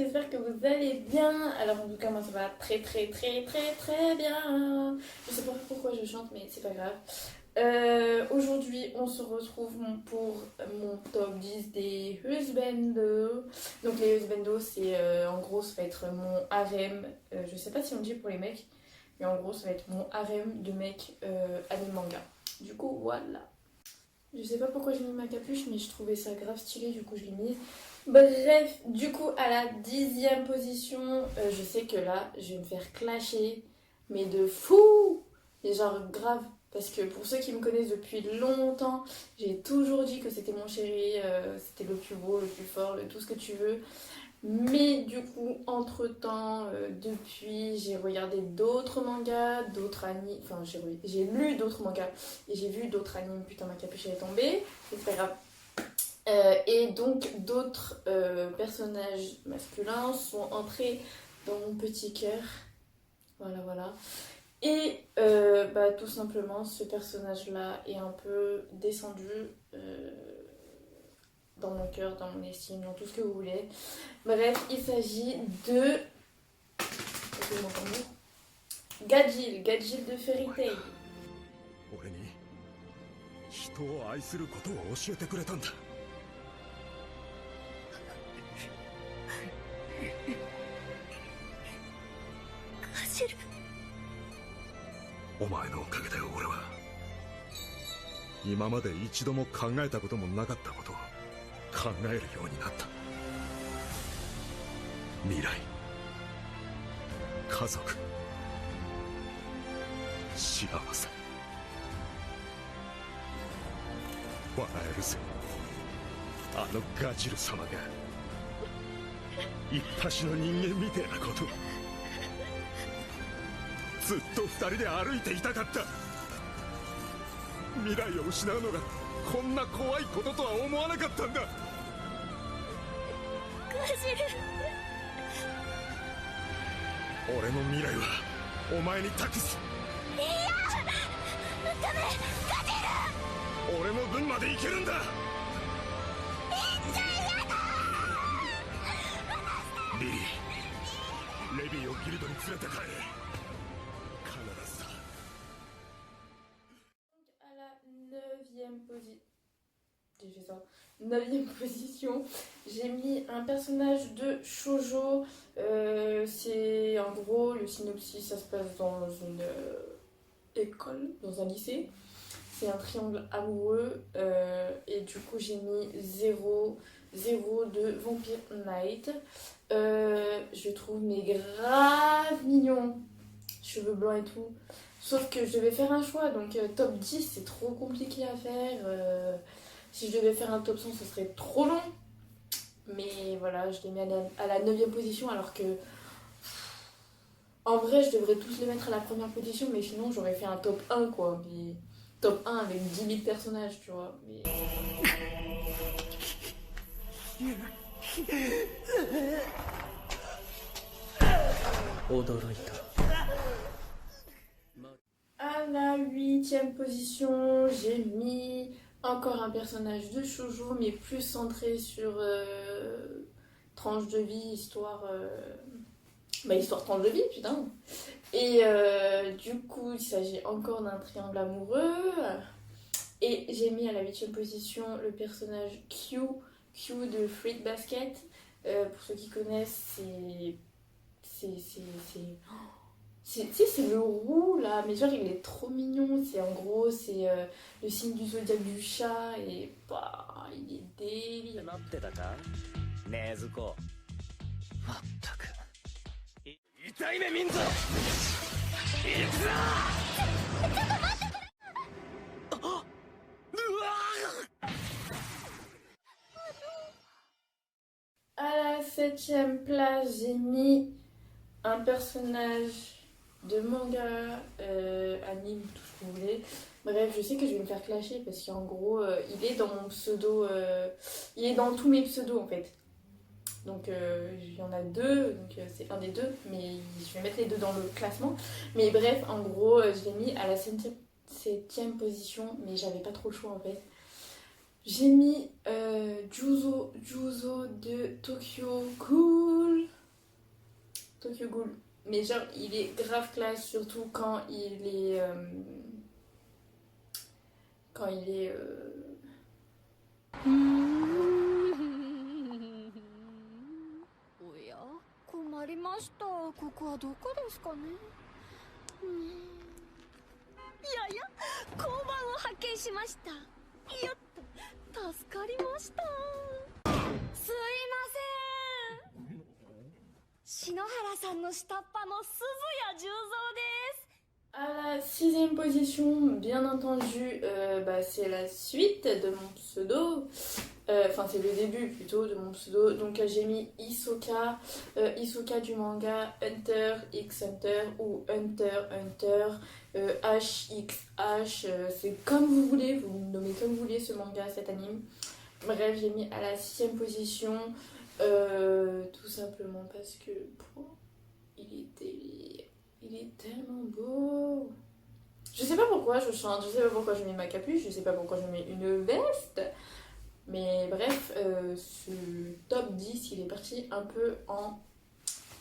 j'espère que vous allez bien. Alors en tout cas moi ça va très bien. Je sais pas pourquoi je chante mais c'est pas grave. Aujourd'hui on se retrouve pour mon top 10 des husbandos. Donc les husbandos c'est en gros ça va être mon harem. Je sais pas si on dit pour les mecs, mais en gros ça va être mon harem de mecs anime manga. Du coup voilà. Je sais pas pourquoi j'ai mis ma capuche, mais je trouvais ça grave stylé, du coup je l'ai mise. Bref, du coup à la 10e position, je sais que là je vais me faire clasher, mais de fou. Et genre grave, parce que pour ceux qui me connaissent depuis longtemps, j'ai toujours dit que c'était mon chéri, c'était le plus beau, le plus fort, tout ce que tu veux. Mais du coup, entre-temps, depuis, j'ai regardé d'autres mangas, d'autres animes, enfin j'ai lu d'autres mangas et j'ai vu d'autres animes. Putain, ma capuche elle est tombée, c'est pas grave. Et donc d'autres personnages masculins sont entrés dans mon petit cœur. Voilà. Et tout simplement, ce personnage-là est un peu descendu dans mon cœur, dans mon estime, dans tout ce que vous voulez. Bref, il s'agit de Gajil de Fairy Tail. 俺に人を愛することを教えてくれたんだ。ガジル。お前のおかげで俺は今まで一度も考えたこともなかったことを考えるようになった。未来、家族、幸せ、笑えるぜ。あのガジル様が一発の人間みてえなこと、ずっと二人で歩いていたかった。未来を失うのがこんな怖いこととは思わなかったんだ。ガジル。俺の未来はお前に託す。いや、ダメ、ガジル。俺の分までいけるんだ。リリー、レビーをギルドに連れて帰れ。必ずだ。À la 9e position, j'ai fait ça. 9e position, j'ai mis un personnage de shoujo. C'est en gros le synopsis, ça se passe dans une école, dans un lycée. C'est un triangle amoureux et du coup j'ai mis 0 de Vampire Knight. Je trouve mais grave mignon, cheveux blancs et tout. Sauf que je devais faire un choix, donc top 10 c'est trop compliqué à faire. Si je devais faire un top 100 ce serait trop long. Mais voilà, je l'ai mis à la 9e position alors que en vrai je devrais tous les mettre à la première position, mais sinon j'aurais fait un top 1 quoi. Mais top 1 avec 10 000 personnages, tu vois. Mais... À la 8e position, j'ai mis encore un personnage de shoujo, mais plus centré sur tranche de vie, histoire tranche de vie, putain. Et du coup, il s'agit encore d'un triangle amoureux. Et j'ai mis à la 8e position le personnage Q de Fruit Basket. Pour ceux qui connaissent, c'est le roux là, mais genre il est trop mignon. C'est en gros, c'est le signe du zodiaque du chat et bah, il est délire. ねずこまったく痛い目見んぞ。行くぞ。À la 7e place, j'ai mis un personnage de manga, anime, tout ce que vous voulez. Bref, je sais que je vais me faire clasher parce qu'en gros, il est dans mon pseudo, il est dans tous mes pseudos en fait. Donc il y en a deux, donc c'est un des deux, mais je vais mettre les deux dans le classement. Mais bref, en gros, je l'ai mis à la 7e position, mais j'avais pas trop le choix en fait. J'ai mis Juzo de Tokyo Ghoul. Ghoul. Mais genre, il est grave classe, surtout quand il est... quand il est... おや困りました。ここはどこですかね。いやいや、交番を発見しました。やっと助かりました。すいません。篠原さんの下っ端の鈴谷十三です。 À la sixième position, bien entendu, c'est la suite de mon pseudo. Enfin, c'est le début plutôt de mon pseudo. Donc, j'ai mis Hisoka. Hisoka du manga Hunter x Hunter ou Hunter Hunter. HXH. C'est comme vous voulez, vous le nommez comme vous voulez ce manga, cet anime. Bref, j'ai mis à la sixième position. Tout simplement parce que il est tellement beau. Je sais pas pourquoi je chante, je sais pas pourquoi je mets ma capuche, je sais pas pourquoi je mets une veste. Mais bref, ce top 10, il est parti un peu en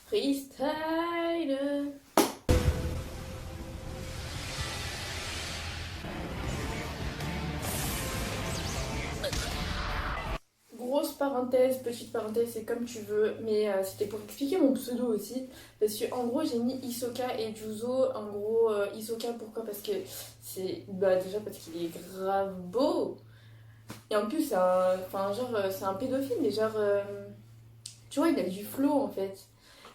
freestyle. Grosse parenthèse, petite parenthèse, c'est comme tu veux, mais c'était pour expliquer mon pseudo aussi, parce que en gros j'ai mis Hisoka et Juzo. En gros, Hisoka, pourquoi? Parce que c'est déjà parce qu'il est grave beau, et en plus c'est un, enfin genre c'est un pédophile, mais genre tu vois, il a du flow en fait.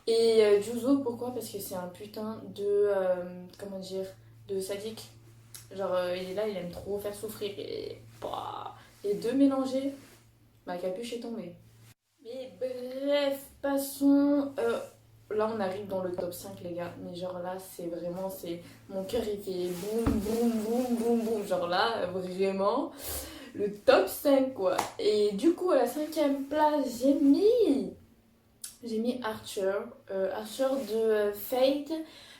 Et Juzo, pourquoi? Parce que c'est un putain de comment dire, de sadique. Genre il est là, il aime trop faire souffrir, et les deux mélangés, ma capuche est tombée. Mais bref, passons. Là, on arrive dans le top 5, les gars. Mais genre là, c'est vraiment... Mon cœur, il fait boum, boum, boum, boum, boum. Genre là, vraiment, le top 5, quoi. Et du coup, à la cinquième place, j'ai mis Archer. Archer de Fate.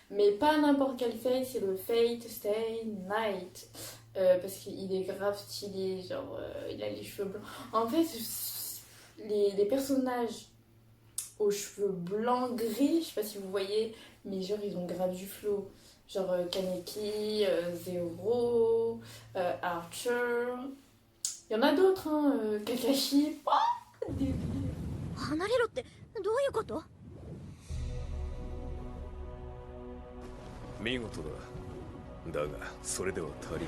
Mais pas n'importe quel Fate, c'est le Fate Stay Night. Parce qu'il est grave stylé, genre il a les cheveux blancs. En fait, les personnages aux cheveux blancs gris, je sais pas si vous voyez, mais genre ils ont grave du flow. Genre Kaneki, Zero, Archer. Il y en a d'autres, hein, Kakashi. Oh, délire. 離れろってどういうこと？見事だ。だがそれでは足りない。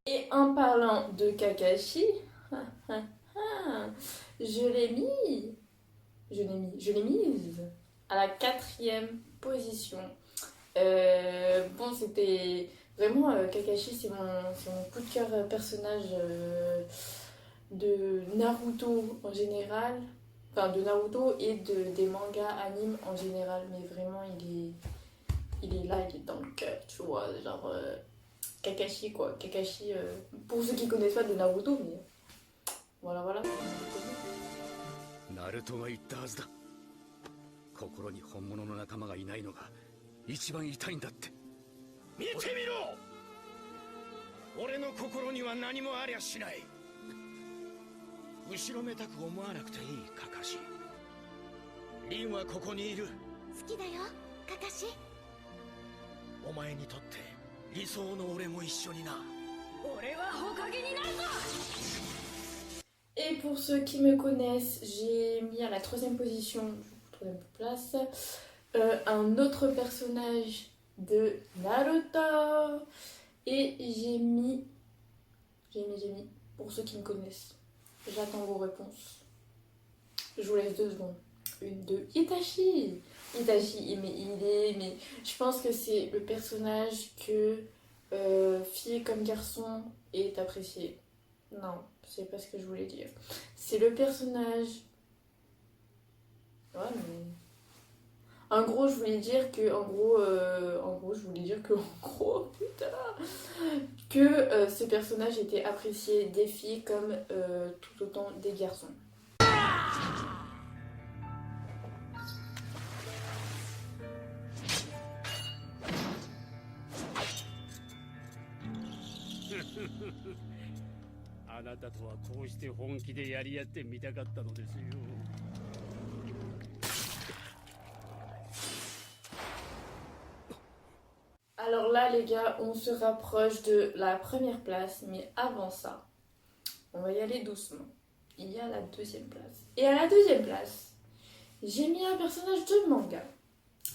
Et en parlant de Kakashi, je l'ai mise à la quatrième position. Bon, c'était vraiment Kakashi, c'est mon coup de cœur personnage de Naruto en général, enfin de Naruto et des mangas animes en général, mais vraiment il est là, il est dans le cœur, tu vois, genre Kakashi quoi, Kakashi pour ceux qui connaissent pas de Naruto, mais voilà. ナルトが言ったはずだ。心に本物の仲間がいないのが一番痛いんだって。見てみろ。俺の心には何もありゃしない。後ろめたく思わなくていい、カカシ。リンはここにいる。好きだよ、カカシ。お前にとって理想の俺も一緒にな。俺はほかげになるぞ。 Et pour ceux qui me connaissent, j'ai mis à la troisième position, troisième place, un autre personnage de Naruto. Et j'ai mis, pour ceux qui me connaissent, j'attends vos réponses. Je vous laisse 2 secondes. 1, 2, Itachi. Itachi, mais je pense que c'est le personnage que fille comme garçon est apprécié. Non, c'est pas ce que je voulais dire. C'est le personnage. Ouais, mais. En gros, je voulais dire que, putain, que ce personnage était apprécié des filles comme tout autant des garçons. Alors là, les gars, on se rapproche de la première place, mais avant ça, on va y aller doucement. Il y a la deuxième place. Et à la deuxième place, j'ai mis un personnage de manga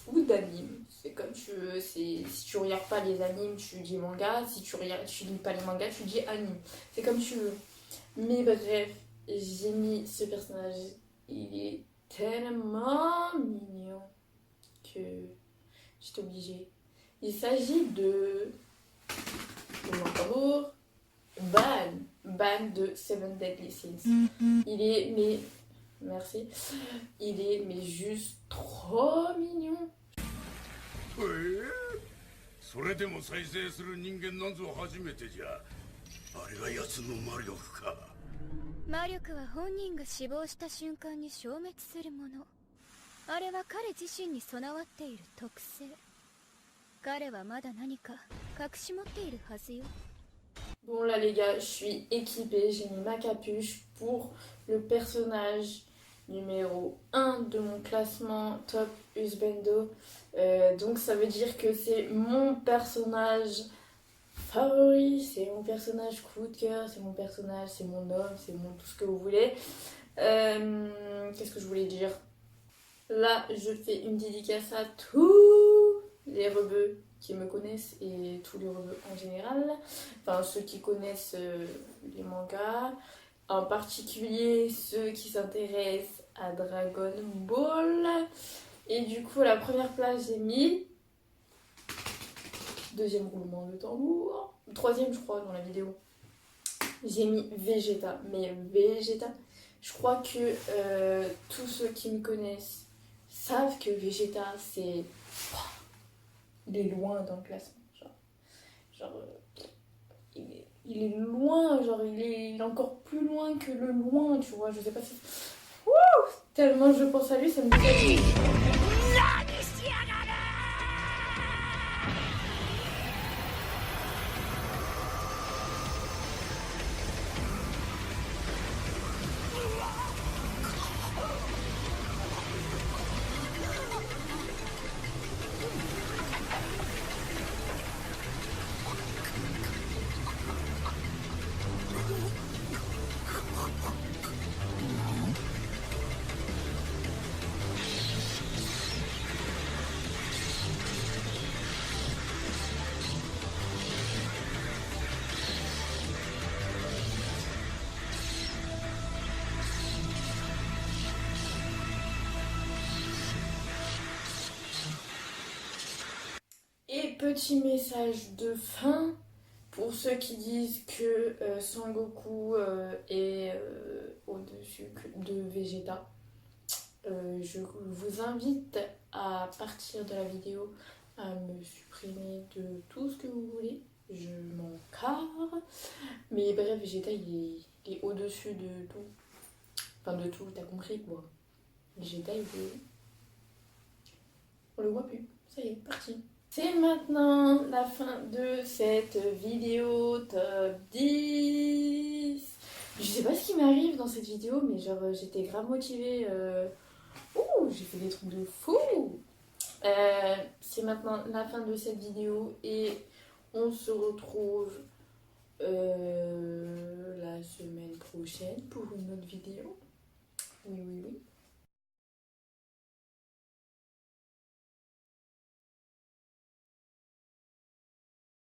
ou d'anime. C'est comme tu veux. Si tu regardes pas les animes, tu dis manga. Si tu lis pas les mangas, tu dis anime. C'est comme tu veux. Mais bref, j'ai mis ce personnage. Il est tellement mignon que j'étais obligée. Il s'agit de Ban de Seven Deadly Sins. Il est, merci, il est juste trop mignon. それでも再生する人間なんぞ初めてじゃ。あれが奴の魔力か。魔力は本人が死亡した瞬間に消滅するもの。あれは彼自身に備わっている特性。彼はまだ何か隠し持っているはずよ。 Bon là les gars, je suis équipée, j'ai mis ma capuche pour le personnage numéro 1 de mon classement top Husbando. Donc ça veut dire que c'est mon personnage favori, c'est mon personnage coup de cœur, c'est mon personnage, c'est mon homme, c'est mon tout ce que vous voulez. Qu'est-ce que je voulais dire? Là, je fais une dédicace à tous les rebeux qui me connaissent et tous les rebeux en général, enfin ceux qui connaissent les mangas, en particulier ceux qui s'intéressent à Dragon Ball. Et du coup, la première place, j'ai mis deuxième roulement de tambour, troisième je crois dans la vidéo, j'ai mis Vegeta. Mais Vegeta, je crois que tous ceux qui me connaissent savent que Vegeta c'est... Il est loin dans le classement, il est loin, genre il est encore plus loin que le loin, tu vois, je sais pas si... Wouh, tellement je pense à lui, ça me fait... Et petit message de fin pour ceux qui disent que Sangoku est au-dessus de Vegeta. Je vous invite à partir de la vidéo à me supprimer de tout ce que vous voulez. Je m'en carre. Mais bref, Vegeta il est au-dessus de tout. Enfin de tout, t'as compris quoi. Vegeta il est... On le voit plus. Ça y est, parti. C'est maintenant la fin de cette vidéo top 10. Je sais pas ce qui m'arrive dans cette vidéo, mais genre j'étais grave motivée. Ouh, j'ai fait des trucs de fou. C'est maintenant la fin de cette vidéo et on se retrouve la semaine prochaine pour une autre vidéo. Oui, oui, oui.